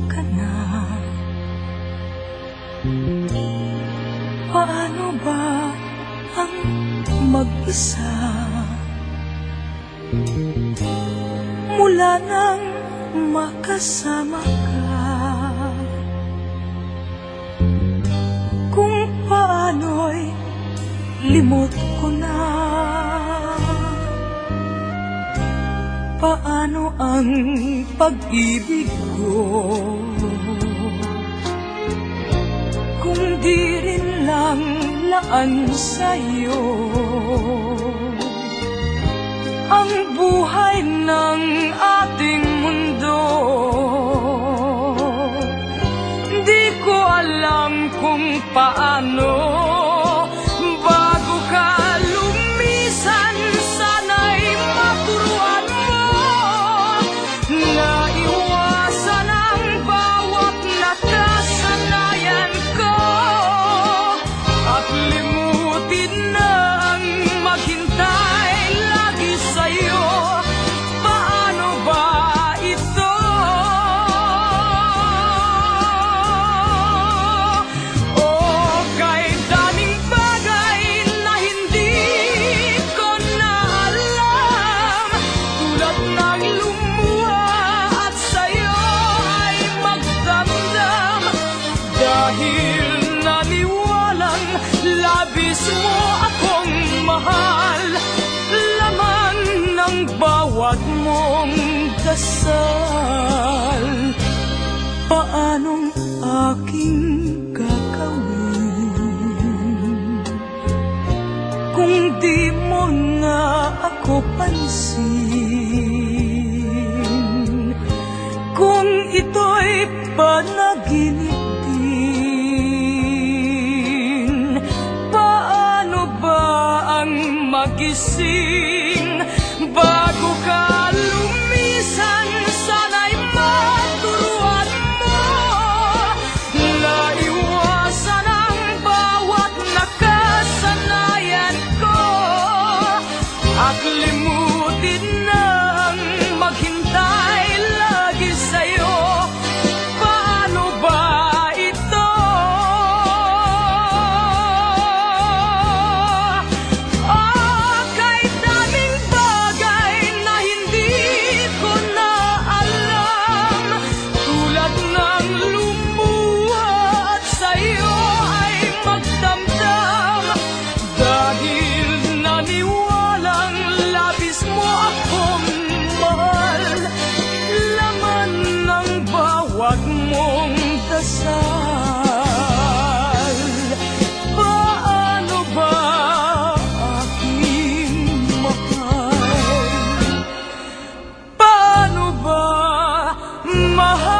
ka na. Paano ba ang mag-isa mula nang makasama ka? Kung paano'y limot ko na. Paano ang pag-ibig ko kung di rin lang laan sa'yo ang buhay ng ating mundo? Di ko alam kung paano bago ka lumisan. Sana'y maturuan mo na iwasan ang bawat nakasanayan ko at limutin na ang maghintay lagi sa'yo. Paano ba ito? O kay daming bagay na hindi ko na alam, tulad ng lumuha at sa'yo ay magdamdam. Dahil naniwalang labis mo akong mahal, laman ng bawat mong dasal. Paanong aking gagawin kung di mo na ako pansin? Kung ito'y panaginip din, paano ba ang magising bago ka lumisan? Sana'y maturuan mo na iwasan ang bawat nakasanayan ko at limutin na ang maghintay lagi sa'yo. Paano ba ito? Kay daming bagay na hindi ko na alam, tulad ng lumuha at sa'yo ay magdamdam. Dahil naniwalang labis mo akong mahal, laman ng bawat mong dasal. Paano ba aking mahal? Paano ba mahal?